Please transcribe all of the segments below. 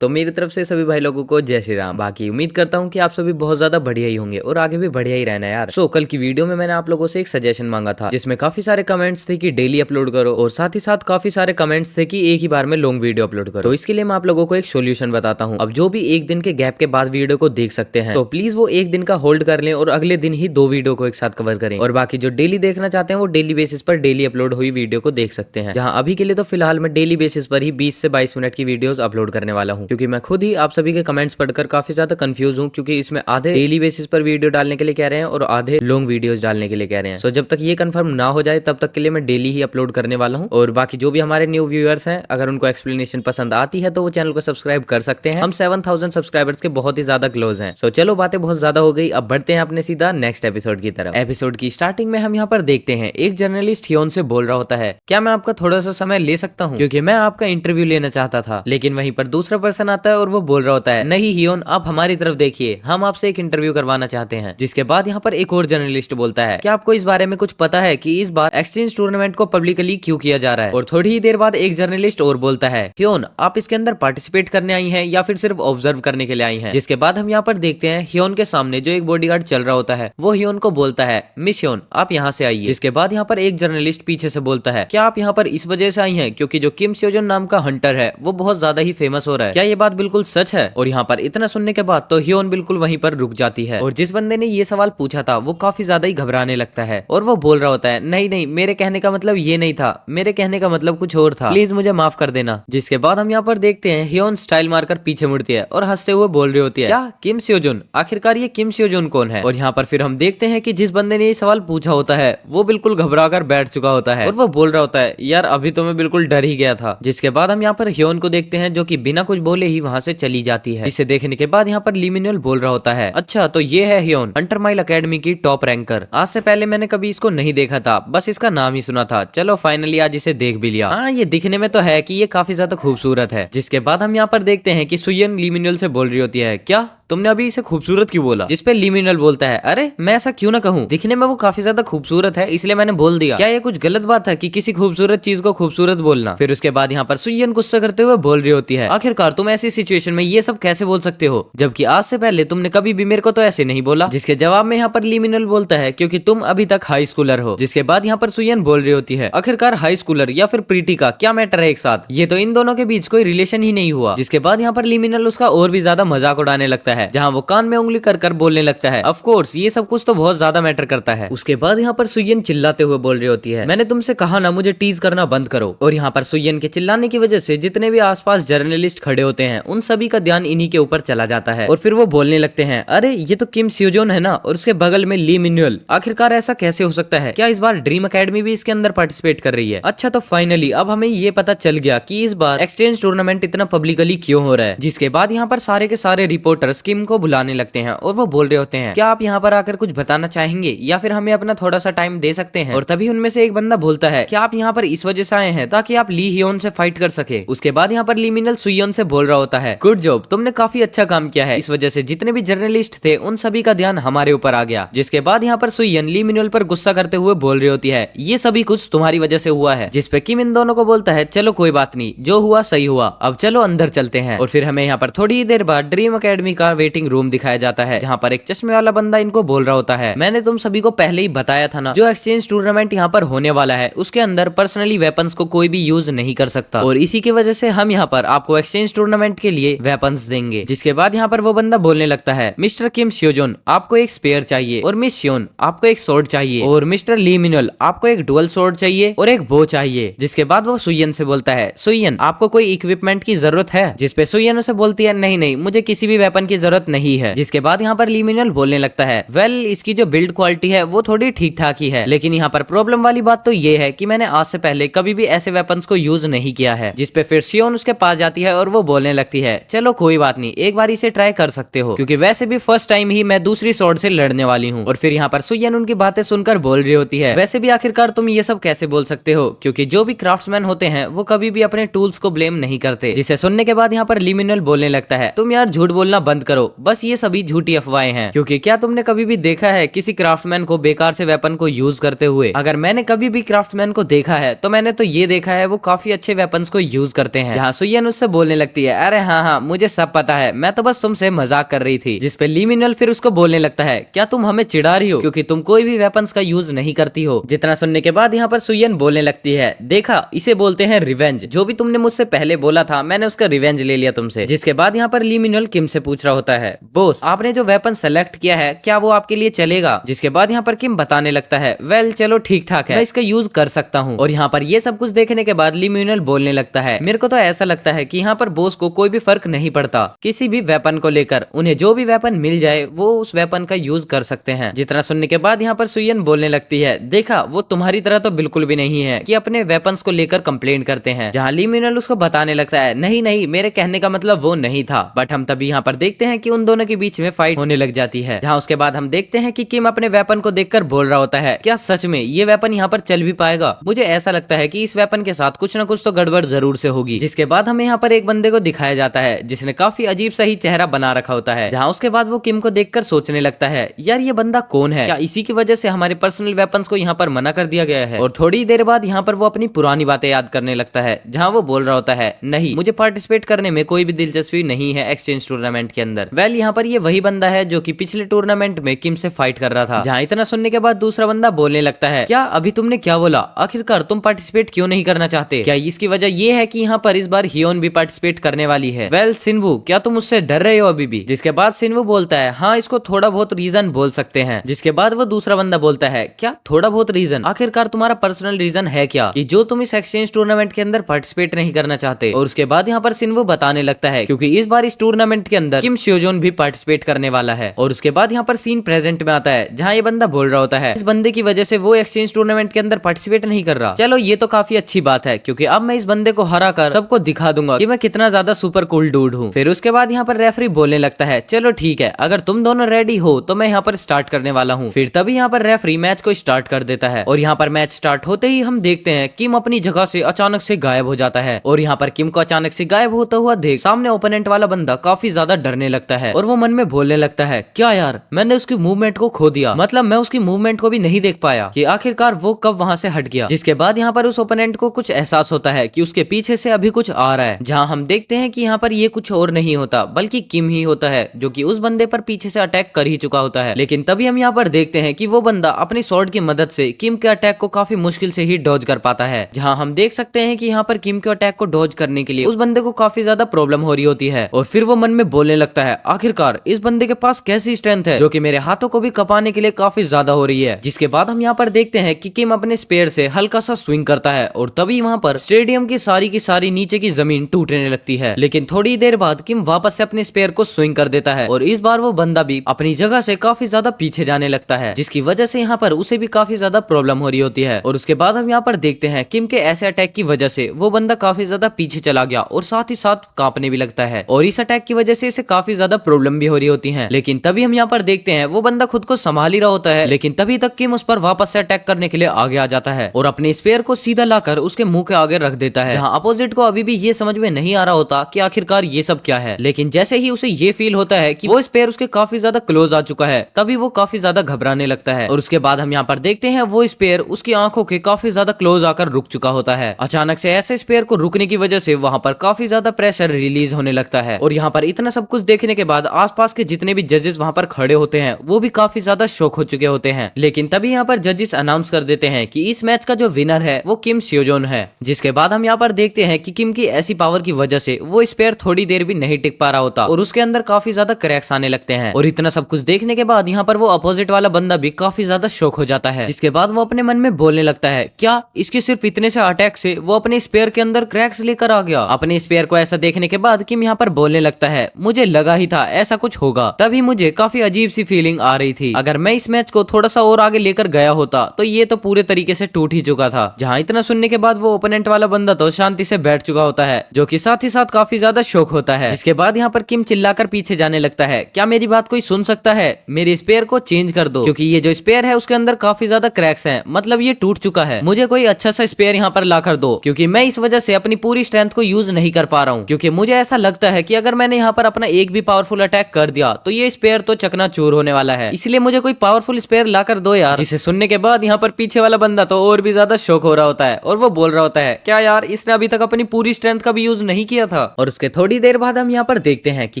तो मेरी तरफ से सभी भाई लोगों को जय श्री राम। बाकी उम्मीद करता हूँ कि आप सभी बहुत ज्यादा बढ़िया ही होंगे और आगे भी बढ़िया ही रहना यार। सो कल की वीडियो में मैंने आप लोगों से एक सजेशन मांगा था जिसमें काफी सारे कमेंट्स थे कि डेली अपलोड करो और साथ ही साथ काफी सारे कमेंट्स थे कि एक ही बार में लॉन्ग वीडियो अपलोड करो। तो इसके लिए मैं आप लोगों को एक सोल्यूशन बताता हूँ। अब जो भी एक दिन के गैप के बाद वीडियो को देख सकते हैं तो प्लीज वो एक दिन का होल्ड कर लें और अगले दिन ही 2 वीडियो को एक साथ कवर करें। और बाकी जो डेली देखना चाहते हैं वो डेली बेसिस पर डेली अपलोड हुई वीडियो को देख सकते हैं। जहाँ अभी के लिए तो फिलहाल मैं डेली बेसिस पर ही 20 से 22 मिनट की वीडियोस अपलोड करने वाला हूँ, क्योंकि मैं खुद ही आप सभी के कमेंट्स पढ़कर काफी ज्यादा कंफ्यूज हूँ, क्योंकि इसमें आधे डेली बेसिस पर वीडियो डालने के लिए कह रहे हैं और आधे लॉन्ग वीडियोस डालने के लिए कह रहे हैं। सो जब तक ये कंफर्म ना हो जाए तब तक के लिए मैं डेली ही अपलोड करने वाला हूँ। और बाकी जो भी हमारे न्यू व्यूअर्स हैं, अगर उनको एक्सप्लेनेशन पसंद आती है तो वो चैनल को सब्सक्राइब कर सकते हैं। हम 7000 सब्सक्राइबर्स के बहुत ही ज्यादा क्लोज हैं। सो चलो बातें बहुत ज्यादा हो गई, अब बढ़ते हैं अपने सीधा नेक्स्ट एपिसोड की तरफ। एपिसोड की स्टार्टिंग में हम यहाँ पर देखते हैं एक जर्नलिस्ट हियोन से बोल रहा होता है, क्या मैं आपका थोड़ा सा समय ले सकता हूँ, क्योंकि मैं आपका इंटरव्यू लेना चाहता था। लेकिन वहीं पर दूसरा पर्सन आता है और वो बोल रहा होता है, नहीं हियोन आप हमारी तरफ देखिए, हम आपसे एक इंटरव्यू करवाना चाहते हैं। जिसके बाद यहाँ पर एक और जर्नलिस्ट बोलता है, क्या आपको इस बारे में कुछ पता है कि इस बार एक्सचेंज टूर्नामेंट को पब्लिकली क्यों किया जा रहा है। और थोड़ी ही देर बाद एक जर्नलिस्ट और बोलता है, हियोन आप इसके अंदर पार्टिसिपेट करने आई हैं या फिर सिर्फ ऑब्जर्व करने के लिए आई हैं। जिसके बाद हम यहाँ पर देखते हैं हियोन के सामने जो एक बॉडीगार्ड चल रहा होता है वो हियोन को बोलता है, मिस हियोन आप यहाँ से आइए। जिसके बाद यहाँ पर एक जर्नलिस्ट पीछे से बोलता है, क्या आप यहाँ पर इस वजह से आई हैं क्योंकि जो किम स्योजन नाम का हंटर है वो बहुत ज्यादा ही फेमस हो रहा है, क्या ये बात बिल्कुल सच है। और यहाँ पर इतना सुनने के बाद तो हियोन बिल्कुल वहीं पर रुक जाती है और जिस बंदे ने ये सवाल पूछा था वो काफी ज्यादा ही घबराने लगता है और वो बोल रहा होता है, नहीं नहीं मेरे कहने का मतलब ये नहीं था, मेरे कहने का मतलब कुछ और था, प्लीज मुझे माफ कर देना। जिसके बाद हम यहाँ पर देखते हैं हियोन स्टाइल मारकर पीछे मुड़ती है और हंसते हुए बोल रही होती है, क्या किम स्योजन, आखिरकार ये किम स्योजन कौन है। और यहाँ पर फिर हम देखते हैं कि जिस बंदे ने ये सवाल पूछा होता है वो बिल्कुल घबरा कर बैठ चुका होता है और वो बोल रहा होता है, यार अभी तो मैं बिल्कुल डर ही गया था। जिसके बाद हम यहाँ पर हियोन को देखते हैं जो कि बिना कुछ बोले ही वहां से चली जाती है। जिसे देखने के बाद यहाँ पर ली मिन्युएल बोल रहा होता है, अच्छा तो ये है हियोन, हंटर माइल अकेडमी की टॉप रैंकर। आज से पहले मैंने कभी इसको नहीं देखा था, बस इसका नाम ही सुना था, चलो फाइनली आज इसे देख भी लिया। हाँ ये दिखने में तो है कि ये काफी ज्यादा खूबसूरत है। जिसके बाद हम यहाँ पर देखते हैं कि सुयन ली मिन्युएल से बोल रही होती है, क्या तुमने अभी इसे खूबसूरत क्यों बोला। जिसपे ली मिन्युएल बोलता है, अरे मैं ऐसा क्यों ना कहूँ, दिखने में वो काफी ज्यादा खूबसूरत है इसलिए मैंने बोल दिया, क्या ये कुछ गलत बात है कि किसी खूबसूरत चीज को खूबसूरत बोलना। फिर उसके बाद यहाँ पर सुयन गुस्सा करते हुए बोल रही होती है, आखिरकार तुम ऐसी सिचुएशन में ये सब कैसे बोल सकते हो, जबकि आज से पहले तुमने कभी भी मेरे को तो ऐसे नहीं बोला। जिसके जवाब में यहाँ पर ली मिन्युएल बोलता है, क्योंकि तुम अभी तक हाई स्कूलर हो। जिसके बाद यहाँ पर सुयन बोल रही होती है, आखिरकार हाई स्कूलर या फिर प्रीटी का क्या मैटर है एक साथ, ये तो इन दोनों के बीच कोई रिलेशन ही नहीं हुआ। जिसके बाद यहाँ पर ली मिन्युएल उसका और भी ज्यादा मजाक उड़ाने लगता है, जहाँ वो कान में उंगली कर बोलने लगता है, ऑफ कोर्स ये सब कुछ तो बहुत ज्यादा मैटर करता है। उसके बाद यहाँ पर सुयन चिल्लाते हुए बोल रही होती है, मैंने तुमसे कहा ना मुझे टीज करना बंद करो। और यहाँ पर सुयन के चिल्लाने की वजह से जितने भी आसपास जर्नलिस्ट खड़े होते हैं उन सभी का ध्यान इन्हीं के ऊपर चला जाता है और फिर वो बोलने लगते हैं, अरे ये तो किम स्योजन है ना, और उसके बगल में ली मिन्युएल, आखिरकार ऐसा कैसे हो सकता है, क्या इस बार ड्रीम अकेडमी भी इसके अंदर पार्टिसिपेट कर रही है। अच्छा तो फाइनली अब हमें ये पता चल गया कि इस बार एक्सचेंज टूर्नामेंट इतना पब्लिकली क्यों हो रहा है। जिसके बाद यहाँ पर सारे के सारे रिपोर्टर्स किम को बुलाने लगते हैं और वो बोल रहे होते हैं, क्या आप यहाँ पर आकर कुछ बताना चाहेंगे या फिर हमें अपना थोड़ा सा टाइम दे सकते हैं। और तभी उनमें से एक बंदा बोलता है, क्या आप यहाँ पर इस वजह से आए हैं ताकि आप ली हियोन से फाइट कर सके। उसके बाद यहाँ पर ली मिन्युएल सुयन से बोल रहा होता है, गुड जॉब, तुमने काफी अच्छा काम किया है, इस वजह से जितने भी जर्नलिस्ट थे उन सभी का ध्यान हमारे ऊपर आ गया। जिसके बाद यहाँ पर सुयन ली मिन्युएल पर गुस्सा करते हुए बोल रही होती है, ये सभी कुछ तुम्हारी वजह से हुआ है। जिसपे किम इन दोनों को बोलता है, चलो कोई बात नहीं, जो हुआ सही हुआ, अब चलो अंदर चलते हैं। और फिर हमें यहाँ पर थोड़ी देर बाद ड्रीम अकेडमी का वेटिंग रूम दिखाया जाता है, जहाँ पर एक चश्मे वाला बंदा इनको बोल रहा होता है, मैंने तुम सभी को पहले ही बताया था ना, जो एक्सचेंज टूर्नामेंट यहाँ पर होने वाला है उसके अंदर पर्सनली वेपन्स को कोई भी यूज नहीं कर सकता और इसी की वजह से हम यहाँ पर आपको एक्सचेंज टूर्नामेंट के लिए वेपन्स देंगे। जिसके बाद यहाँ पर वो बंदा बोलने लगता है, मिस्टर किम स्योजन आपको एक स्पेयर चाहिए, और मिस स्योन आपको एक सोर्ड चाहिए, और मिस्टर ली मिन्युएल आपको एक डुअल सोर्ड चाहिए और एक बो चाहिए। जिसके बाद वो सुयन से बोलता है, सुयन आपको कोई इक्विपमेंट की जरूरत है। जिसपे सुयन उसे बोलती है, नहीं नहीं मुझे किसी भी वेपन की जरूरत नहीं है। जिसके बाद यहाँ पर ली मिन्युएल बोलने लगता है, वेल इसकी जो बिल्ड क्वालिटी है वो थोड़ी ठीक ठाक ही है, लेकिन यहाँ पर प्रॉब्लम वाली बात तो ये है कि मैंने आज से पहले कभी भी ऐसे वेपन्स को यूज नहीं किया है। जिसपे फिर सियोन उसके पास जाती है और वो बोलने लगती है, चलो कोई बात नहीं, एक बार इसे ट्राई कर सकते हो, क्योंकि वैसे भी फर्स्ट टाइम ही मैं दूसरी स्वॉर्ड से लड़ने वाली हूँ। और फिर यहाँ पर सुयन उनकी बातें सुनकर बोल रही होती है, वैसे भी आखिरकार तुम ये सब कैसे बोल सकते हो, क्योंकि जो भी क्राफ्ट्समैन होते हैं वो कभी भी अपने टूल्स को ब्लेम नहीं करते। जिसे सुनने के बाद यहाँ पर ली मिन्युएल बोलने लगता है, तुम यार झूठ बोलना बंद करो, बस ये सभी झूठी अफवाहें हैं। क्योंकि क्या तुमने कभी भी देखा है किसी क्राफ्टमैन को बेकार से वेपन को यूज करते हुए? अगर मैंने कभी भी क्राफ्टमैन को देखा है तो मैंने तो ये देखा है वो काफी अच्छे वेपन्स को यूज करते हैं। जहाँ सुयन उससे बोलने लगती है, अरे हाँ हाँ मुझे सब पता है, मैं तो बस तुमसे मजाक कर रही थी। जिसपे ली मिनल फिर उसको बोलने लगता है, क्या तुम हमें चिढ़ा रही हो क्योंकि तुम कोई भी वेपन्स का यूज नहीं करती हो? जितना सुनने के बाद यहाँ पर सुयन बोलने लगती है, देखा इसे बोलते हैं रिवेंज, जो भी तुमने मुझसे पहले बोला था मैंने उसका रिवेंज ले लिया तुमसे। जिसके बाद यहाँ पर ली मिनल किम से पूछ रहा होता है, बोस आपने जो वेपन सेलेक्ट किया है क्या वो आपके लिए चलेगा? जिसके बाद यहाँ पर किम बताने लगता है, वेल चलो ठीक ठाक है, मैं इसका यूज कर सकता हूँ। और यहाँ पर ये सब कुछ देखने के बाद ली मिनल बोलने लगता है, मेरे को तो ऐसा लगता है कि यहाँ पर बोस को कोई भी फर्क नहीं पड़ता किसी भी वेपन को लेकर, उन्हें जो भी वेपन मिल जाए वो उस वेपन का यूज कर सकते हैं। जितना सुनने के बाद यहाँ पर सुयन बोलने लगती है, देखा वो तुम्हारी तरह तो बिल्कुल भी नहीं है कि अपने वेपन्स को लेकर कंप्लेंट करते हैं। जहाँ ली मिनल उसको बताने लगता है, नहीं नहीं मेरे कहने का मतलब वो नहीं था। बट हम तभी यहाँ पर देखते हैं कि उन दोनों के बीच में फाइट होने लग जाती है। जहाँ उसके बाद हम देखते हैं कि किम अपने वेपन को देखकर बोल रहा होता है, क्या सच में ये वेपन यहाँ पर चल भी पाएगा? मुझे ऐसा लगता है कि इस वेपन के साथ कुछ न कुछ तो गड़बड़ जरूर से होगी। जिसके बाद हमें यहाँ पर एक बंदे को दिखाया जाता है जिसने काफी अजीब सा ही चेहरा बना रखा होता है। जहाँ उसके बाद वो किम को देखकर सोचने लगता है, यार ये बंदा कौन है? क्या इसी की वजह से हमारे पर्सनल वेपन्स को यहाँ पर मना कर दिया गया है? और थोड़ी देर बाद यहाँ पर वो अपनी पुरानी बातें याद करने लगता है, जहाँ वो बोल रहा होता है, नहीं मुझे पार्टिसिपेट करने में कोई भी दिलचस्पी नहीं है एक्सचेंज टूर्नामेंट के अंदर। वेल यहाँ पर ये वही बंदा है जो कि पिछले टूर्नामेंट में किम से फाइट कर रहा था। जहाँ इतना सुनने के बाद दूसरा बंदा बोलने लगता है, क्या अभी तुमने क्या बोला? आखिरकार तुम पार्टिसिपेट क्यों नहीं करना चाहते? क्या इसकी वजह ये है कि यहाँ पर इस बार हियोन भी पार्टिसिपेट करने वाली है? वेल सिन्वू क्या तुम उससे डर रहे हो अभी भी? जिसके बाद सिन्वू बोलता है, हाँ इसको थोड़ा बहुत रीजन बोल सकते हैं। जिसके बाद वो दूसरा बंदा बोलता है, क्या थोड़ा बहुत रीजन? आखिरकार तुम्हारा पर्सनल रीजन है क्या कि जो तुम इस एक्सचेंज टूर्नामेंट के अंदर पार्टिसिपेट नहीं करना चाहते? और उसके बाद यहाँ पर सिन्वू बताने लगता है, क्योंकि इस बार इस टूर्नामेंट के अंदर किम शियोजोन भी पार्टिसिपेट करने वाला है। और उसके बाद यहाँ पर सीन प्रेजेंट में आता है जहाँ ये बंदा बोल रहा होता है, इस बंदे की वजह से वो एक्सचेंज टूर्नामेंट के अंदर पार्टिसिपेट नहीं कर रहा। चलो ये तो काफी अच्छी बात है क्योंकि अब मैं इस बंदे को हरा कर सबको दिखा दूंगा कि मैं कितना ज्यादा सुपर कूल डूड हूँ। फिर उसके बाद यहाँ पर रेफरी बोलने लगता है, चलो ठीक है अगर तुम दोनों रेडी हो तो मैं यहाँ पर स्टार्ट करने वाला हूँ। फिर तभी यहाँ पर रेफरी मैच को स्टार्ट कर देता है। और यहाँ पर मैच स्टार्ट होते ही हम देखते हैं किम अपनी जगह से अचानक से गायब हो जाता है। और यहाँ पर किम को अचानक से गायब होता हुआ देख सामने ओपोनेंट वाला बंदा काफी ज्यादा डरने लगता है और वो मन में बोलने लगता है, क्या यार मैंने उसकी मूवमेंट को खो दिया, मतलब मैं उसकी मूवमेंट को भी नहीं देख पाया कि आखिरकार वो कब वहां से हट गया। जिसके बाद यहाँ पर उस ओपोनेंट को कुछ एहसास होता है कि उसके पीछे से अभी कुछ आ रहा है। जहाँ हम देखते हैं कि यहाँ पर ये कुछ और नहीं होता बल्कि किम ही होता है जो कि उस बंदे पर पीछे से अटैक कर ही चुका होता है। लेकिन तभी हम यहाँ पर देखते हैं कि वो बंदा अपनी स्वॉर्ड की मदद से किम के अटैक को काफी मुश्किल से ही डॉज कर पाता है। जहाँ हम देख सकते हैं कि यहाँ पर किम के अटैक को डॉज करने के लिए उस बंदे को काफी ज्यादा प्रॉब्लम हो रही होती है। और फिर वो मन में बोलने लगता है, आखिरकार इस बंदे के पास कैसी स्ट्रेंथ है जो कि मेरे हाथों को भी कपाने के लिए काफी ज्यादा हो रही है। जिसके बाद हम यहाँ पर देखते हैं कि किम अपने स्पेयर से हल्का सा स्विंग करता है और तभी वहाँ पर स्टेडियम की सारी नीचे की जमीन टूटने लगती है। लेकिन थोड़ी देर बाद किम वापस से अपने स्पेयर को स्विंग कर देता है और इस बार वो बंदा भी अपनी जगह से काफी ज्यादा पीछे जाने लगता है, जिसकी वजह से यहाँ पर उसे भी काफी ज्यादा प्रॉब्लम हो रही होती है। और उसके बाद हम यहाँ पर देखते हैं किम के ऐसे अटैक की वजह से वो बंदा काफी ज्यादा पीछे चला गया और साथ ही साथ कांपने भी लगता है और इस अटैक की वजह से इसे काफी ज्यादा प्रॉब्लम भी हो रही होती है। लेकिन तभी हम यहाँ पर देखते हैं वो बंदा खुद को संभाल ही रहा होता है, लेकिन तभी तक किम उस पर वापस से अटैक करने के लिए आगे आ जाता है और अपने स्पेयर को सीधा लाकर उसके मुंह के आगे रख देता है। जहाँ अपोजिट को अभी भी ये समझ में नहीं आ रहा होता कि आखिरकार ये सब क्या है। लेकिन जैसे ही उसे ये फील होता है कि वो स्पेयर उसके काफी ज्यादा क्लोज आ चुका है तभी वो काफी ज्यादा घबराने लगता है। और उसके बाद हम यहाँ पर देखते हैं वो स्पेयर उसकी आंखों के काफी ज्यादा क्लोज आकर रुक चुका होता है। अचानक से ऐसे स्पेयर को रुकने की वजह से वहां पर काफी ज्यादा प्रेशर रिलीज होने लगता है। और यहाँ पर इतना सब कुछ देखने के बाद आसपास के जितने भी जजेस वहां पर खड़े होते हैं वो भी काफी ज्यादा शॉक हो चुके होते हैं। लेकिन तभी यहाँ पर जजेस अनाउंस कर देते हैं कि इस मैच का जो विनर है वो किम शियोजोन है। जिसके बाद हम यहाँ पर देखते हैं कि किम की ऐसी पावर की वजह से वो स्पेयर थोड़ी देर भी नहीं टिक पा रहा होता और उसके अंदर काफी ज्यादा क्रैक्स आने लगते हैं। और इतना सब कुछ देखने के बाद यहाँ पर वो अपोजिट वाला बंदा भी काफी ज्यादा शॉक हो जाता है। जिसके बाद वो अपने मन में बोलने लगता है, क्या इसके सिर्फ इतने से अटैक से वो अपने स्पेयर के अंदर क्रैक्स लेकर आ गया? अपने स्पेयर को ऐसा देखने के बाद किम यहाँ पर बोलने लगता है, मुझे लगा ही था ऐसा कुछ होगा, तभी मुझे काफी अजीब सी फीलिंग आ रही थी। अगर मैं इस मैच को थोड़ा सा और आगे लेकर गया होता तो ये तो पूरे तरीके से टूट ही चुका था। जहाँ इतना सुनने के बाद वो ओपोनेंट वाला बंदा तो शांति से बैठ चुका होता है जो कि साथ ही साथ काफी ज्यादा शौक होता है। जिसके बाद यहाँ पर किम चिल्लाकर पीछे जाने लगता है, क्या मेरी बात कोई सुन सकता है? मेरे स्पेयर को चेंज कर दो क्योंकि ये जो स्पेयर है उसके अंदर काफी ज्यादा क्रैक्स हैं, मतलब ये टूट चुका है। मुझे कोई अच्छा सा स्पेयर यहाँ पर ला कर दो क्योंकि मैं इस वजह से अपनी पूरी स्ट्रेंथ को यूज नहीं कर पा रहा हूँ। क्योंकि मुझे ऐसा लगता है कि अगर मैंने यहाँ पर अपना एक भी भी पावरफुल अटैक कर दिया तो ये स्पेयर तो चकनाचूर होने वाला है, इसलिए मुझे कोई पावरफुल स्पेयर ला कर दो यार। जिसे सुनने के बाद यहाँ पर पीछे वाला बंदा तो और भी ज्यादा शौक हो रहा होता है और वो बोल रहा होता है, क्या यार इसने अभी तक अपनी पूरी स्ट्रेंथ का भी यूज नहीं किया था। और उसके थोड़ी देर बाद हम यहाँ पर देखते हैं कि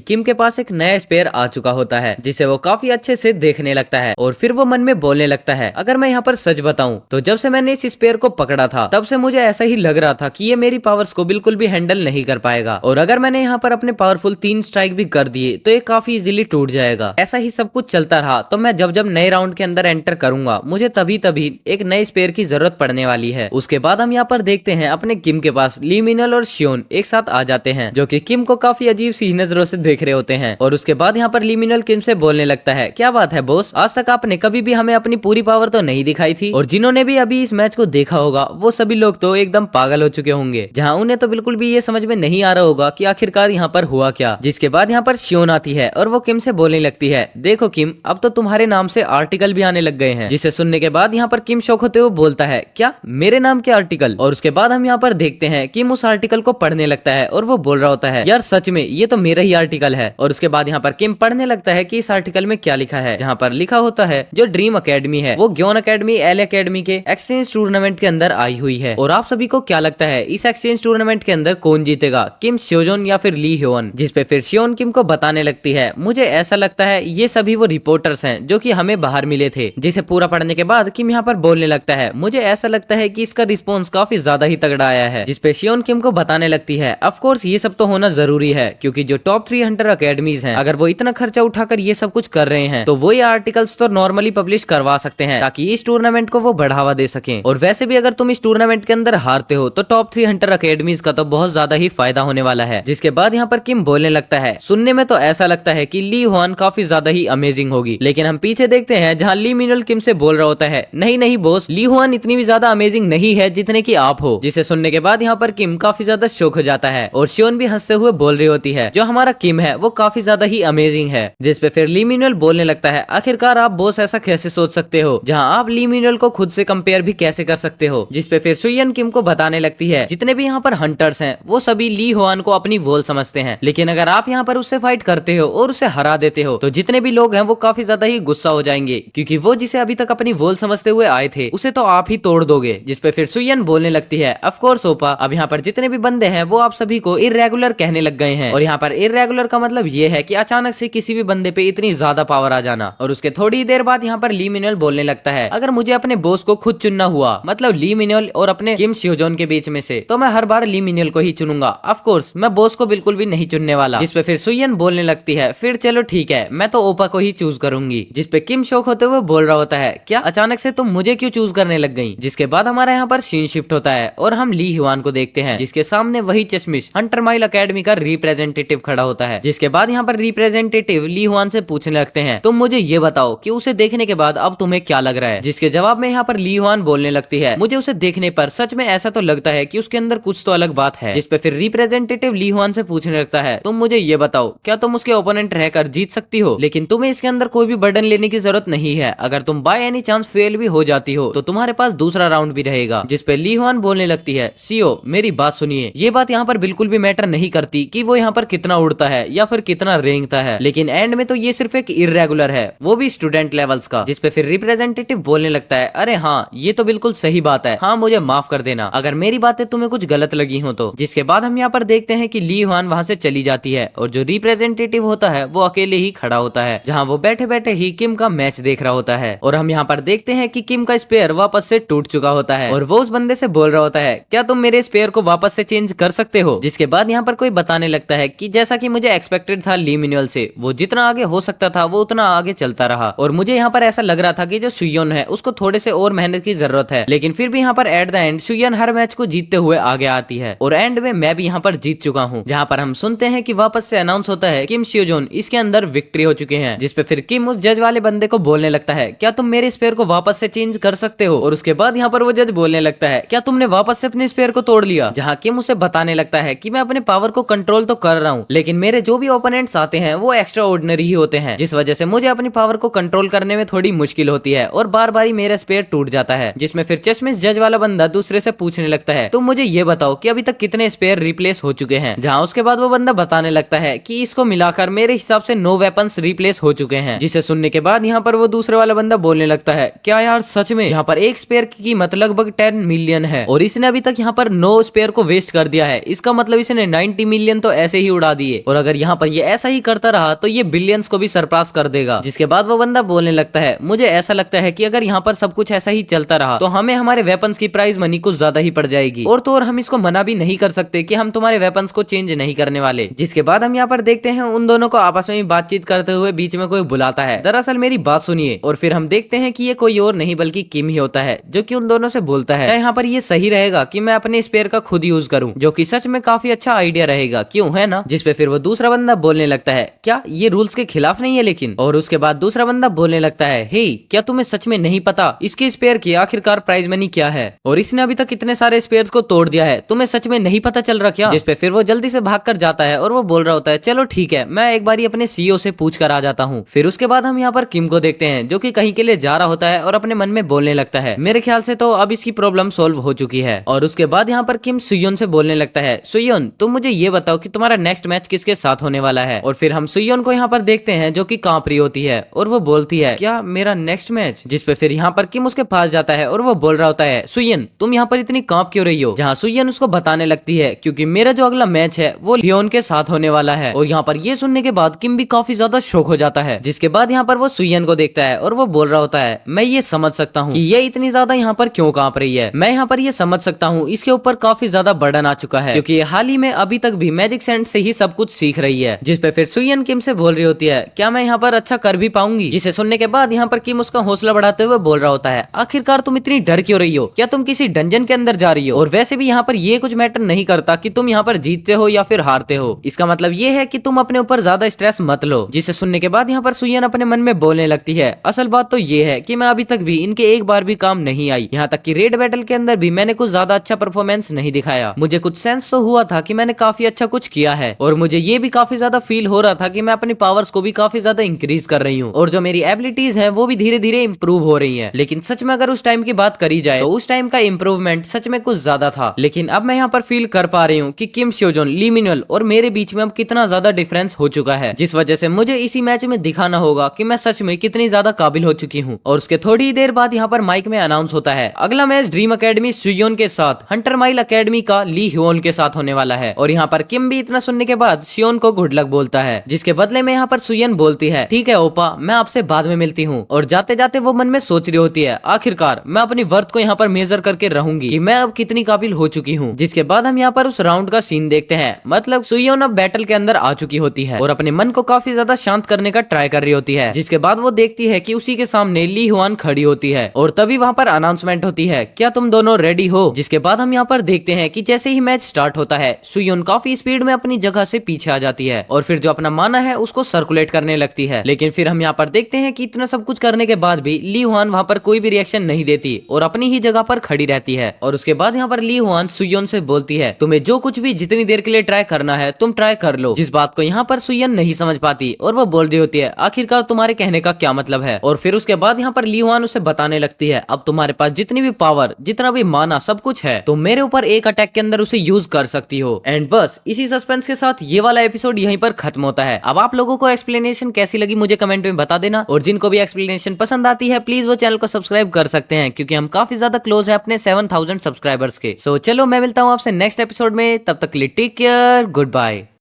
किम के पास एक नया स्पेयर आ चुका होता है जिसे वो काफी अच्छे से देखने लगता है और फिर वो मन में बोलने लगता है, अगर मैं यहाँ पर सच बताऊं तो जब से मैंने इस स्पेयर को पकड़ा था तब से मुझे ऐसा ही लग रहा था कि ये मेरी पावर्स को बिल्कुल भी हैंडल नहीं कर पाएगा और अगर मैंने यहाँ पर अपने पावरफुल 3 स्ट्राइक भी कर दिए तो ये काफी इजीली टूट जाएगा। ऐसा ही सब कुछ चलता रहा तो मैं जब जब नए राउंड के अंदर एंटर करूंगा मुझे तभी तभी एक नए स्पेयर की जरूरत पड़ने वाली है। उसके बाद हम यहाँ पर देखते हैं अपने किम के पास ली मिनल और शियोन एक साथ आ जाते हैं जो कि किम को काफी अजीब सी नजरों से देख रहे होते हैं। और उसके बाद यहाँ पर ली मिनल किम से बोलने लगता है, क्या बात है बॉस, आज तक आपने कभी भी हमें अपनी पूरी पावर तो नहीं दिखाई थी और जिन्होंने भी अभी इस मैच को देखा होगा वो सभी लोग तो एकदम पागल हो चुके होंगे, जहाँ उन्हें तो बिल्कुल भी ये समझ में नहीं आ रहा होगा कि आखिरकार यहाँ पर हुआ क्या। जिसके बाद यहाँ पर शियोन आती है और वो किम से बोलने लगती है, देखो किम अब तो तुम्हारे नाम से आर्टिकल भी आने लग गए हैं। जिसे सुनने के बाद यहाँ पर किम शौक होते हुए बोलता है, क्या मेरे नाम के आर्टिकल। और उसके बाद हम यहाँ पर देखते हैं किम उस आर्टिकल को पढ़ने लगता है और वो बोल रहा होता है, यार सच में ये तो मेरा ही आर्टिकल है। और उसके बाद यहाँ पर किम पढ़ने लगता है कि इस आर्टिकल में क्या लिखा है, जहाँ पर लिखा होता है जो ड्रीम अकेडमी है वो ग्योन अकेडमी एल अकेडमी के एक्सचेंज टूर्नामेंट के अंदर आई हुई है। और आप सभी को क्या लगता है इस एक्सचेंज टूर्नामेंट के अंदर कौन जीतेगा, किम स्योजोन या फिर ली ह्योन। जिसपे फिर शियोन किम को बताने लगती है, मुझे ऐसा लगता है ये सभी वो रिपोर्टर्स हैं जो कि हमें बाहर मिले थे। जिसे पूरा पढ़ने के बाद किम यहाँ पर बोलने लगता है, मुझे ऐसा लगता है कि इसका रिस्पॉन्स काफी ज्यादा ही तगड़ा आया है। जिसपे शियोन किम को बताने लगती है, ऑफ कोर्स ये सब तो होना जरूरी है क्योंकि जो टॉप 3 हंटर अकेडमीज हैं अगर वो इतना खर्चा उठाकर ये सब कुछ कर रहे हैं तो वो ये आर्टिकल्स तो नॉर्मली पब्लिश करवा सकते हैं ताकि इस टूर्नामेंट को वो बढ़ावा दे सकें। और वैसे भी अगर तुम इस टूर्नामेंट के अंदर हारते हो तो टॉप 3 हंटर अकेडमीज का तो बहुत ज्यादा ही फायदा होने वाला है। जिसके बाद यहाँ पर किम बोलने लगता है, सुनने में तो ऐसा लगता है कि ली ह्वान काफी ज्यादा ही अमेजिंग होगी, लेकिन हम पीछे देखते हैं जहाँ ली मिनल किम से बोल रहा होता है, नहीं नहीं बॉस, ली ह्वान इतनी भी ज्यादा अमेजिंग नहीं है जितने की आप हो। जिसे सुनने के बाद यहाँ पर किम काफी ज्यादा शौक हो जाता है और शियोन भी हंसते हुए बोल रही होती है, जो हमारा किम है वो काफी ज्यादा ही अमेजिंग है। जिसपे फिर ली मिनल बोलने लगता है, आखिरकार आप बॉस ऐसा कैसे सोच सकते हो, जहाँ आप ली मिनल को खुद से कंपेयर भी कैसे कर सकते हो। जिसपे फिर सुयन किम को बताने लगती है, जितने भी यहाँ पर हंटर्स हैं वो सभी ली ह्वान को अपनी वॉल समझते हैं, लेकिन अगर आप यहाँ पर उससे फाइट करते हो और उसे हरा देते हो तो जितने भी लोग हैं वो काफी ज्यादा ही गुस्सा हो जाएंगे क्योंकि वो जिसे अभी तक अपनी वॉल समझते हुए आए थे उसे तो आप ही तोड़ दोगे। जिसपे फिर सुयन बोलने लगती है, ऑफ कोर्स ओपा, अब यहाँ पर जितने भी बंदे हैं वो आप सभी को इर्रेगुलर कहने लग गए हैं। और यहाँ पर इर्रेगुलर का मतलब ये है कि अचानक से किसी भी बंदे पे इतनी ज्यादा पावर आ जाना। और उसके थोड़ी देर बाद यहाँ पर ली मिनल बोलने लगता है, अगर मुझे अपने बॉस को खुद चुनना हुआ, मतलब ली मिनल और अपने किम स्योजोन के बीच में से, तो मैं हर बार ली मिनल को ही चुनूंगा। ऑफ कोर्स मैं बॉस को बिल्कुल भी नहीं चुनने वाला। जिसपे फिर सुयन बोलने लगती है, फिर चलो ठीक है, मैं तो ओपा को ही चूज करूंगी। जिसपे किम शौक होते हुए बोल रहा होता है, क्या अचानक से तुम मुझे क्यों चूज करने लग गई। जिसके बाद हमारा यहाँ पर सीन शिफ्ट होता है और हम ली ह्वान को देखते हैं जिसके सामने वही चश्मिश हंटर माइल अकेडमी का रिप्रेजेंटेटिव खड़ा होता है। जिसके बाद यहाँ पर रिप्रेजेंटेटिव ली ह्वान से पूछने लगते हैं, तुम मुझे ये बताओ कि उसे देखने के बाद अब तुम्हें क्या लग रहा है। जिसके जवाब में यहाँ पर ली ह्वान बोलने लगती है, मुझे उसे देखने पर सच में ऐसा तो लगता है कि उसके अंदर कुछ तो अलग बात है। जिसपे फिर रिप्रेजेंटेटिव ली ह्वान से पूछने लगता है, तुम मुझे ये बताओ क्या तुम उसके ओपोनेंट रहकर जीत सकती हो, लेकिन तुम्हें इसके अंदर कोई भी बर्डन लेने की जरूरत नहीं है। अगर तुम बाय एनी चांस फेल भी हो जाती हो तो तुम्हारे पास दूसरा राउंड भी रहेगा। जिसपे ली ह्वान बोलने लगती है, सीओ मेरी बात सुनिए, ये बात यहाँ पर बिल्कुल भी मैटर नहीं करती कि वो यहाँ पर कितना उड़ता है या फिर कितना रेंगता है, लेकिन एंड में तो ये सिर्फ एक इर्रेगुलर है, वो भी स्टूडेंट लेवल्स का। जिसपे फिर रिप्रेजेंटेटिव बोलने लगता है, अरे हाँ ये तो बिल्कुल सही बात है, हाँ मुझे माफ कर देना अगर मेरी बातें तुम्हें कुछ गलत लगी हो तो। जिसके बाद हम यहाँ पर देखते हैं कि ली ह्वान वहाँ से चली जाती है और जो रिप्रेजेंटेटिव होता है वो अकेले ही खड़ा होता है, जहाँ वो बैठे बैठे ही किम का मैच देख रहा होता है। और हम यहाँ पर देखते हैं कि किम का स्पेयर वापस से टूट चुका होता है और वो उस बंदे से बोल रहा होता है, क्या तुम मेरे स्पेयर को वापस से चेंज कर सकते हो। जिसके बाद यहाँ पर कोई बताने लगता है कि जैसा कि मुझे एक्सपेक्टेड था ली मिनल से, वो जितना आगे हो सकता था वो उतना आगे चलता रहा और मुझे यहाँ पर ऐसा लग रहा था कि जो सुयन है उसको थोड़े से और मेहनत की जरूरत है, लेकिन फिर भी यहाँ पर एट द एंड सुयन हर मैच को जीतते हुए आगे आती है और एंड में मैं भी यहाँ पर जीत चुका हूँ। जहाँ पर हम सुनते हैं कि वापस से अनाउंस होता है किम स्योजोन इसके अंदर विक्ट्री हो चुके हैं। जिसपे फिर किम उस जज वाले बंदे को बोलने लगता है, क्या तुम मेरे स्पेयर को वापस से चेंज कर सकते हो। और उसके बाद यहाँ पर वो जज बोलने लगता है, क्या तुमने वापस से अपने स्पेयर को तोड़ लिया। जहाँ किम उसे बताने लगता है कि मैं अपने पावर को कंट्रोल तो कर रहा हूँ, लेकिन मेरे जो भी ओपोनेंट्स आते हैं वो एक्स्ट्रा ऑर्डिनरी ही होते हैं, जिस वजह से मुझे अपनी पावर को कंट्रोल करने में थोड़ी मुश्किल होती है और बार बार ही मेरा स्पेयर टूट जाता है। जिसमें फिर चश्मिश जज वाला बंदा दूसरे से पूछने लगता है, तुम मुझे ये बताओ कि अभी तक कितने स्पेयर रिप्लेस हो चुके हैं। जहाँ उसके बाद वो बंदा बताने लगता है कि इसको मिलाकर मेरे हिसाब से 9 वेपन्स रिप्लेस हो चुके हैं। जिसे सुनने के बाद यहाँ पर वो दूसरे वाला बंदा बोलने लगता है, क्या यार सच में? यहाँ पर एक स्पेयर की कीमत लगभग 10 मिलियन है और इसने अभी तक यहाँ पर 9 स्पेयर को वेस्ट कर दिया है। इसका मतलब इसने 90 मिलियन तो ऐसे ही उड़ा दिए और अगर यहाँ पर ये ऐसा ही करता रहा तो ये बिलियंस को भी सरपास कर देगा। जिसके बाद वो बंदा बोलने लगता है, मुझे ऐसा लगता है कि अगर यहाँ पर सब कुछ ऐसा ही चलता रहा तो हमें हमारे वेपन्स की प्राइस मनी कुछ ज्यादा ही पड़ जाएगी और तो और हम इसको मना भी नहीं कर सकते कि हम तुम्हारे वेपन्स को चेंज नहीं करने वाले। जिसके बाद हम यहाँ पर देखते हैं उन दोनों को आपस में बातचीत करते हुए बीच में कोई बुलाता है, दरअसल मेरी बात सुनिए। और फिर हम देखते हैं कि ये कोई और नहीं बल्कि किम ही होता है जो कि उन दोनों से बोलता है, यहाँ पर ये सही रहेगा कि मैं अपने स्पेयर का खुद यूज करूं, जो कि सच में काफी अच्छा आइडिया रहेगा, क्यों है ना? जिसपे फिर वो दूसरा बंदा बोलने लगता है, क्या ये रूल्स के खिलाफ नहीं है लेकिन? और उसके बाद दूसरा बंदा बोलने लगता है, हे क्या तुम्हें सच में नहीं पता इसके स्पेयर की आखिरकार प्राइस मनी क्या है? और इसने अभी तक इतने सारे स्पेयर्स को तोड़ दिया है, तुम्हें सच में नहीं पता चल रहा क्या? जिसपे फिर वो जल्दी से भाग कर जाता है और वो बोल रहा होता है, चलो ठीक है मैं एक बारी अपने सीईओ से पूछ कर आ जाता हूँ। फिर उसके बाद हम यहाँ पर किम को देखते हैं जो कि कहीं के लिए जा रहा होता है और अपने मन में बोलने लगता है, मेरे ख्याल से तो अब इसकी प्रॉब्लम सोल्व हो चुकी है। और उसके बाद यहाँ पर किम सुयोन से बोलने लगता है, सुयोन तुम मुझे ये बताओ कि तुम्हारा नेक्स्ट मैच किसके साथ होने वाला है? और फिर हम सुयोन को यहाँ पर देखते हैं जो कि कांप रही होती है और वो बोलती है, क्या मेरा नेक्स्ट मैच? जिसपे फिर यहाँ पर किम उसके पास जाता है और वो बोल रहा होता है, सुयन तुम यहाँ पर इतनी कांप क्यों रही हो? जहाँ सुयन उसको बताने लगती है, क्योंकि मेरा जो अगला मैच है वो लियोन के साथ होने वाला है। और यहाँ पर ये सुनने के बाद किम भी काफी ज्यादा शॉक हो जाता है। जिसके बाद यहाँ पर वो सुयन को देखता है और वो बोल रहा होता है, मैं ये समझ सकता हूँ कि ये इतनी ज्यादा यहाँ पर क्यों कांप रही है। मैं यहाँ पर ये समझ सकता हूँ इसके ऊपर काफी ज्यादा बर्डन आ चुका है, क्योंकि हाल ही में अभी तक भी मैजिक सैंड से ही सब कुछ सीख रही है। जिसपे फिर सुयन किम से बोल रही होती है, क्या मैं यहाँ पर अच्छा कर भी पाऊंगी? जिसे सुनने के बाद यहाँ पर किम उसका हौसला बढ़ाते हुए बोल रहा होता है, आखिरकार तुम इतनी डर क्यों रही हो? क्या तुम किसी डंजन के अंदर जा रही हो? और वैसे भी यहाँ पर ये कुछ मैटर नहीं करता कि तुम यहाँ पर जीतते हो या फिर हारते हो। इसका मतलब ये है कि तुम अपने ऊपर ज्यादा स्ट्रेस मत लो। जिसे सुनने के बाद यहाँ पर सुयन अपने मन में बोलने लगती है, असल बात तो ये है कि मैं अभी तक भी इनके एक बार भी काम नहीं आई। यहाँ तक कि रेड बैटल के अंदर भी मैंने कुछ ज्यादा अच्छा परफॉर्मेंस नहीं दिखाया। मुझे कुछ सेंस तो हुआ था कि मैंने काफी अच्छा कुछ किया है और मुझे ये भी काफी ज्यादा फील हो रहा था कि मैं अपनी पावर्स को भी काफी ज्यादा इंक्रीज कर रही हूँ और जो मेरी एबिलिटीज है वो भी धीरे धीरे इंप्रूव हो रही है। लेकिन सच में अगर उस टाइम की बात करी जाए तो उस टाइम का इंप्रूवमेंट सच में कुछ ज्यादा था। लेकिन अब मैं यहाँ पर फील कर पा रही हूँ कि किम स्योजोन, ली मिनल और मेरे बीच में अब कितना ज्यादा डिफरेंस हो चुका है, जिस वजह से मुझे इसी मैच में दिखाना होगा कि मैं सच में कितनी ज्यादा काबिल हो चुकी हूँ। और उसके थोड़ी देर बाद यहाँ पर माइक में अनाउंस होता है, अगला मैच ड्रीम अकेडमी सुयोन के साथ हंटर माइल अकेडमी का ली ह्योन के साथ होने वाला है। और यहाँ पर किम भी इतना सुनने के बाद सियोन को गुड लक बोलता है, जिसके बदले में यहाँ पर सुयन बोलती है, ठीक है ओपा मैं आपसे बाद में मिलती हूँ। और जाते जाते वो मन में सोच रही होती है, आखिरकार मैं अपनी वर्थ को यहाँ पर मेजर करके रहूंगी कि मैं अब कितनी काबिल हो चुकी हूँ। जिसके बाद हम यहाँ पर उस राउंड का सीन देखते हैं, मतलब सुयोन अब बैटल के अंदर आ चुकी होती है और अपने मन को काफी ज्यादा शांत करने का ट्राई कर रही होती है। जिसके बाद वो देखती है कि उसी के सामने ली हुआन खड़ी होती है और तभी वहाँ पर अनाउंसमेंट होती है, क्या तुम दोनों रेडी हो? जिसके बाद हम यहाँ पर देखते हैं कि जैसे ही मैच स्टार्ट होता है सुयोन काफी स्पीड में अपनी जगह से पीछे आ जाती है और फिर जो अपना माना है उसको सर्कुलेट करने लगती है। लेकिन फिर हम यहाँ पर देखते हैं कि इतना सब कुछ करने के बाद भी ली हुआन वहाँ पर कोई भी रिएक्शन नहीं देती और अपनी ही जगह पर खड़ी रहती है। और उसके बाद यहाँ पर ली हुआन सुयोन से बोलती है, तुम्हें जो कुछ भी जितनी देर के लिए ट्राई करना है तुम ट्राई कर लो। जिस बात को यहाँ पर सुयन नहीं समझ पाती और वो बोल रही होती है, आखिरकार तुम्हारे कहने का क्या मतलब है? और फिर उसके बाद यहाँ पर ली हुआन उसे बताने लगती है, अब तुम्हारे पास जितनी भी पावर, जितना भी माना, सब कुछ है, तुम मेरे ऊपर एक अटैक के अंदर उसे यूज कर सकती हो। एंड बस इसी सस्पेंस के साथ ये वाला एपिसोड यहीं पर खत्म होता है। अब आप लोगों को एक्सप्लेनेशन कैसी लगी मुझे कमेंट में बता देना और जिनको भी एक्सप्लेनेशन पसंद आती है प्लीज वो चैनल को सब्सक्राइब कर सकते हैं, क्योंकि हम काफी ज्यादा क्लोज है अपने 7000 सब्सक्राइबर्स के। सो चलो मैं मिलता हूँ आपसे नेक्स्ट एपिसोड में, तब तक के लिए टेक केयर, गुड बाय।